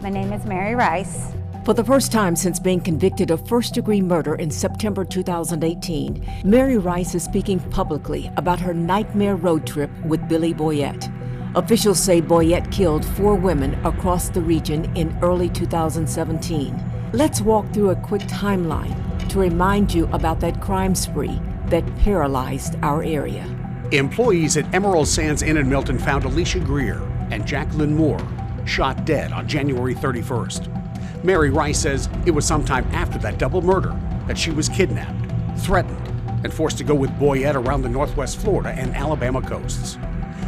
My name is Mary Rice. For the first time since being convicted of first-degree murder in September 2018, Mary Rice is speaking publicly about her nightmare road trip with Billy Boyette. Officials say Boyette killed 4 women across the region in early 2017. Let's walk through a quick timeline to remind you about that crime spree that paralyzed our area. Employees at Emerald Sands Inn in Milton found Alicia Greer and Jacqueline Moore shot dead on January 31st. Mary Rice says it was sometime after that double murder that she was kidnapped, threatened, and forced to go with Boyette around the Northwest Florida and Alabama coasts.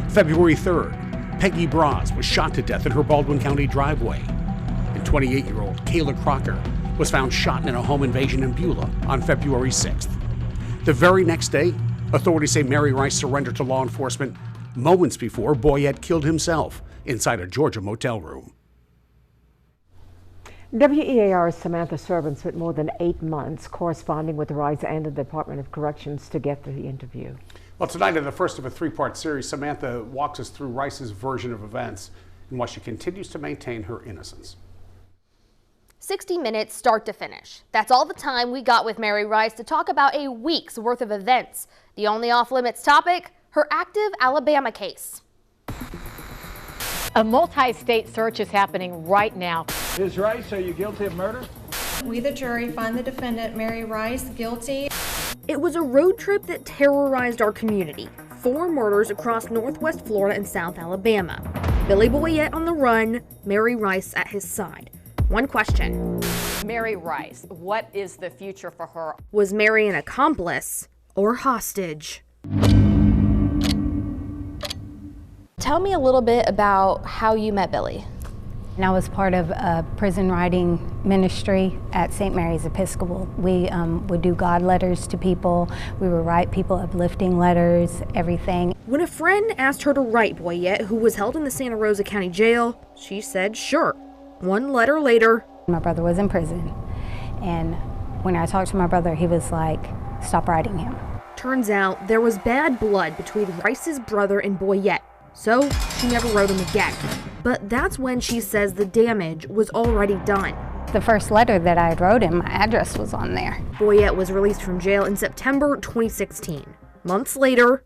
February 3rd, Peggy Braz was shot to death in her Baldwin County driveway. And 28-year-old Kayla Crocker was found shot in a home invasion in Beulah on February 6th. The very next day, authorities say Mary Rice surrendered to law enforcement moments before Boyette killed himself inside a Georgia motel room. WEAR's Samantha Servant spent more than 8 months corresponding with Rice and the Department of Corrections to get the interview. Well, tonight in the first of a 3-part series, Samantha walks us through Rice's version of events and why she continues to maintain her innocence. 60 minutes start to finish. That's all the time we got with Mary Rice to talk about a week's worth of events. The only off-limits topic, her active Alabama case. A multi-state search is happening right now. Ms. Rice, are you guilty of murder? We, the jury, find the defendant, Mary Rice, guilty. It was a road trip that terrorized our community. 4 murders across Northwest Florida and South Alabama. Billy Boyette on the run, Mary Rice at his side. One question. Mary Rice, what is the future for her? Was Mary an accomplice or hostage? Tell me a little bit about how you met Billy. And I was part of a prison writing ministry at St. Mary's Episcopal. We would do God letters to people. We would write people uplifting letters, everything. When a friend asked her to write Boyette, who was held in the Santa Rosa County Jail, she said sure. 1 letter later, my brother was in prison. And when I talked to my brother, he was like, stop writing him. Turns out there was bad blood between Rice's brother and Boyette, so she never wrote him again. But that's when she says the damage was already done. The first letter that I wrote him, my address was on there. Boyette was released from jail in September 2016. Months later,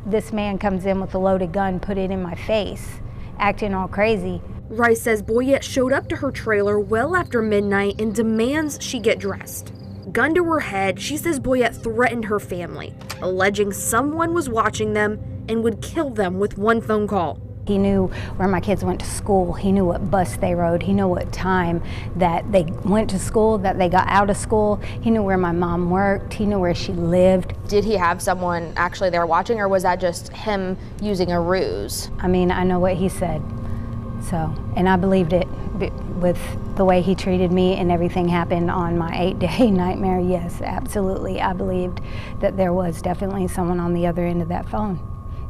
this man comes in with a loaded gun, put it in my face, acting all crazy. Rice says Boyette showed up to her trailer well after midnight and demands she get dressed. Gun to her head, she says Boyette threatened her family, alleging someone was watching them and would kill them with 1 phone call. He knew where my kids went to school. He knew what bus they rode. He knew what time that they went to school, that they got out of school. He knew where my mom worked. He knew where she lived. Did he have someone actually there watching, or was that just him using a ruse? I mean, I know what he said. So, and I believed it with the way he treated me and everything happened on my 8-day nightmare. Yes, absolutely. I believed that there was definitely someone on the other end of that phone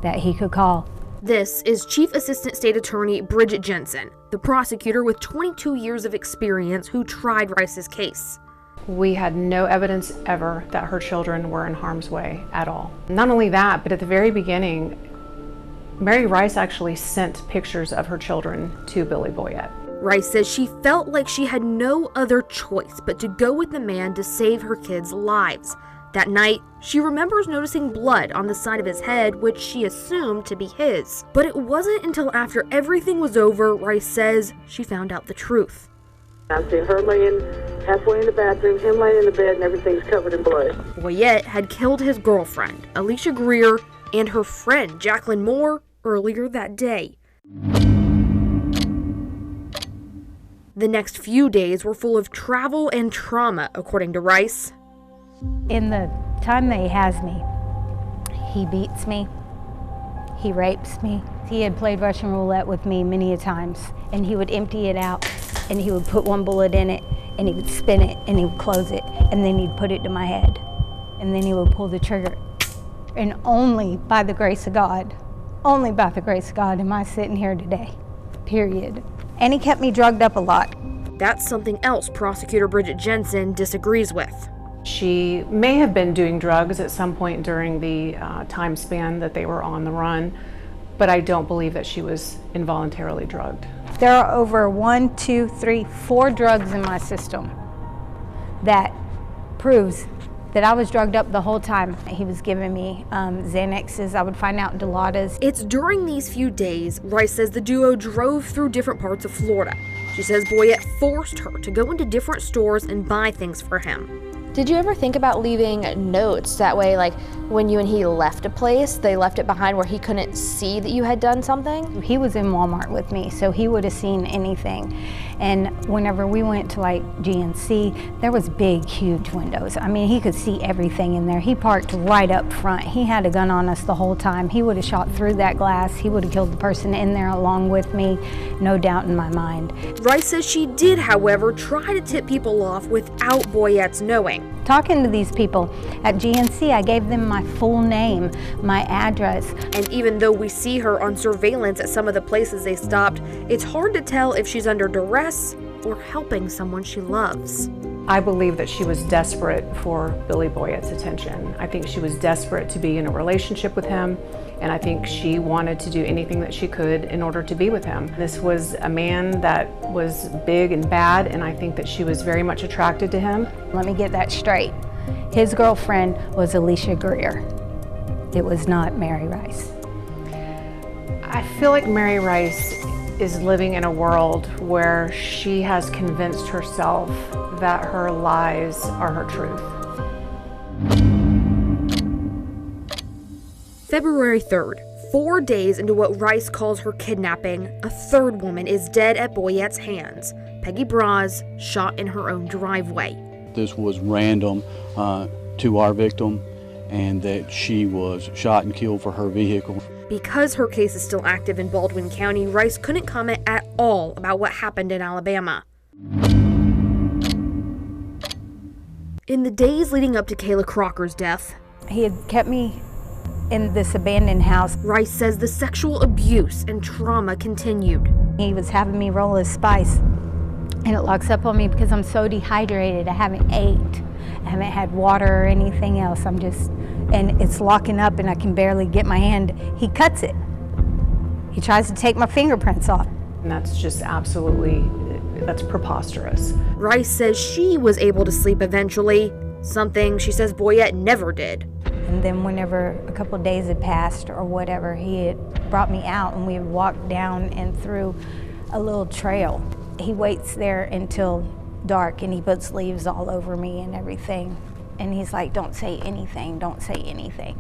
that he could call. This is Chief Assistant State Attorney Bridget Jensen, the prosecutor with 22 years of experience who tried Rice's case. We had no evidence ever that her children were in harm's way at all. Not only that, but at the very beginning, Mary Rice actually sent pictures of her children to Billy Boyette. Rice says she felt like she had no other choice but to go with the man to save her kids' lives. That night, she remembers noticing blood on the side of his head, which she assumed to be his. But it wasn't until after everything was over, Rice says, she found out the truth. I see her laying halfway in the bathroom, him laying in the bed, and everything's covered in blood. Boyette had killed his girlfriend, Alicia Greer, and her friend, Jacqueline Moore, earlier that day. The next few days were full of travel and trauma, according to Rice. In the time that he has me, he beats me, he rapes me. He had played Russian roulette with me many a times, and he would empty it out, and he would put 1 bullet in it, and he would spin it, and he would close it, and then he'd put it to my head, and then he would pull the trigger. And only by the grace of God am I sitting here today, period. And he kept me drugged up a lot. That's something else prosecutor Bridget Jensen disagrees with. She may have been doing drugs at some point during the time span that they were on the run, but I don't believe that she was involuntarily drugged. There are over 4 drugs in my system that proves that I was drugged up the whole time. He was giving me Xanaxes. I would find out Dilaudid. It's during these few days, Rice says the duo drove through different parts of Florida. She says Boyette forced her to go into different stores and buy things for him. Did you ever think about leaving notes? That way, like, when you and he left a place, they left it behind where he couldn't see that you had done something? He was in Walmart with me, so he would have seen anything. And whenever we went to like GNC, there was big, huge windows. I mean, he could see everything in there. He parked right up front. He had a gun on us the whole time. He would have shot through that glass. He would have killed the person in there along with me, no doubt in my mind. Rice says she did, however, try to tip people off without Boyette's knowing. Talking to these people at GNC, I gave them my full name, my address. And even though we see her on surveillance at some of the places they stopped, it's hard to tell if she's under duress or helping someone she loves. I believe that she was desperate for Billy Boyette's attention. I think she was desperate to be in a relationship with him, and I think she wanted to do anything that she could in order to be with him. This was a man that was big and bad, and I think that she was very much attracted to him. Let me get that straight. His girlfriend was Alicia Greer. It was not Mary Rice. I feel like Mary Rice is living in a world where she has convinced herself that her lies are her truth. February 3rd, 4 days into what Rice calls her kidnapping, a third woman is dead at Boyette's hands. Peggy Braz, shot in her own driveway. This was random to our victim, and that she was shot and killed for her vehicle. Because her case is still active in Baldwin County, Rice couldn't comment at all about what happened in Alabama. In the days leading up to Kayla Crocker's death, he had kept me in this abandoned house. Rice says the sexual abuse and trauma continued. He was having me roll his spice, and it locks up on me because I'm so dehydrated. I haven't ate. I haven't had water or anything else. And it's locking up and I can barely get my hand. He cuts it. He tries to take my fingerprints off. And that's just that's preposterous. Rice says she was able to sleep eventually, something she says Boyette never did. And then whenever a couple of days had passed or whatever, he had brought me out and we had walked down and through a little trail. He waits there until dark and he puts leaves all over me and everything. And he's like, don't say anything, don't say anything.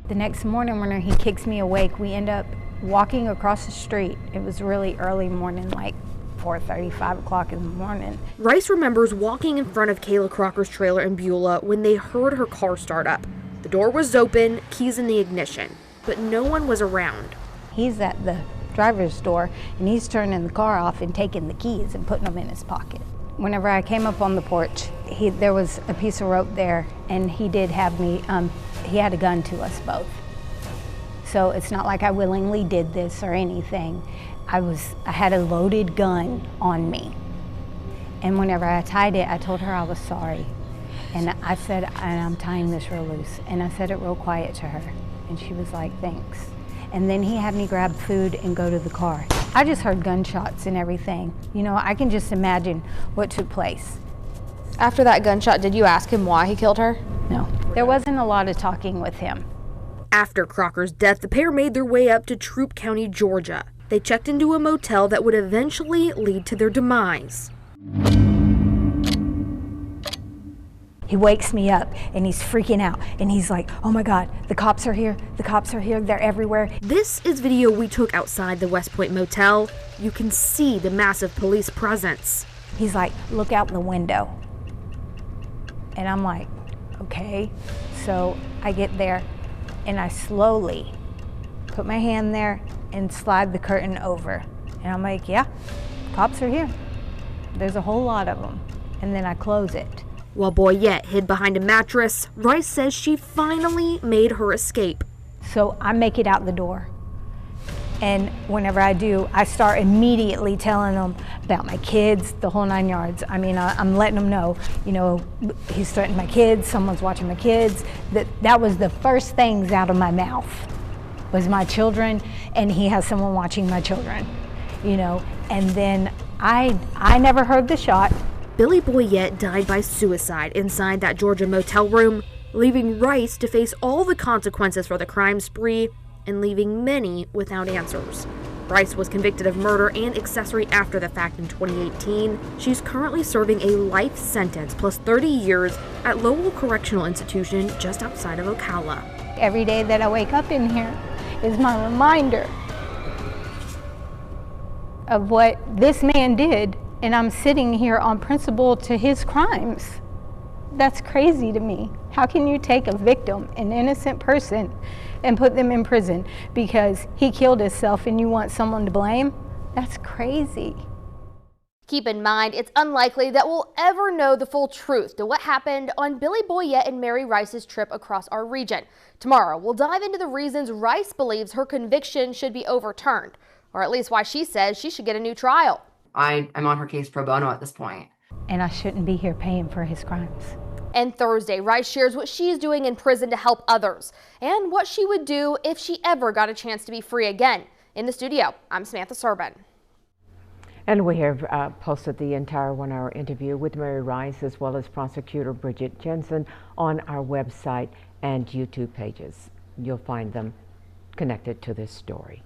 The next morning when he kicks me awake, we end up walking across the street. It was really early morning, like 4:30, 5 o'clock in the morning. Rice remembers walking in front of Kayla Crocker's trailer in Beulah when they heard her car start up. The door was open, keys in the ignition, but no one was around. He's at the driver's door and he's turning the car off and taking the keys and putting them in his pocket. Whenever I came up on the porch, there was a piece of rope there, and he did have me, he had a gun to us both. So it's not like I willingly did this or anything. I had a loaded gun on me. And whenever I tied it, I told her I was sorry. And I said, and I'm tying this real loose. And I said it real quiet to her. And she was like, thanks. And then he had me grab food and go to the car. I just heard gunshots and everything. You know, I can just imagine what took place. After that gunshot, did you ask him why he killed her? No. There wasn't a lot of talking with him. After Crocker's death, the pair made their way up to Troup County, Georgia. They checked into a motel that would eventually lead to their demise. He wakes me up and he's freaking out and he's like, oh my God, the cops are here, they're everywhere. This is video we took outside the West Point Motel. You can see the massive police presence. He's like, look out the window. And I'm like, okay. So I get there and I slowly put my hand there and slide the curtain over. And I'm like, yeah, cops are here. There's a whole lot of them. And then I close it. While Boyette hid behind a mattress, Rice says she finally made her escape. So I make it out the door. And whenever I do, I start immediately telling them about my kids, the whole 9 yards. I mean, I'm letting them know, you know, he's threatening my kids, someone's watching my kids. That was the first things out of my mouth, was my children, and he has someone watching my children, you know. And then I never heard the shot. Billy Boyette died by suicide inside that Georgia motel room, leaving Rice to face all the consequences for the crime spree and leaving many without answers. Rice was convicted of murder and accessory after the fact in 2018. She's currently serving a life sentence plus 30 years at Lowell Correctional Institution just outside of Ocala. Every day that I wake up in here is my reminder of what this man did, and I'm sitting here on principle to his crimes. That's crazy to me. How can you take a victim, an innocent person, and put them in prison because he killed himself and you want someone to blame? That's crazy. Keep in mind, it's unlikely that we'll ever know the full truth to what happened on Billy Boyette and Mary Rice's trip across our region. Tomorrow, we'll dive into the reasons Rice believes her conviction should be overturned, or at least why she says she should get a new trial. I'm on her case pro bono at this point. And I shouldn't be here paying for his crimes. And Thursday, Rice shares what she's doing in prison to help others and what she would do if she ever got a chance to be free again. In the studio, I'm Samantha Serban. And we have posted the entire one-hour interview with Mary Rice as well as prosecutor Bridget Jensen on our website and YouTube pages. You'll find them connected to this story.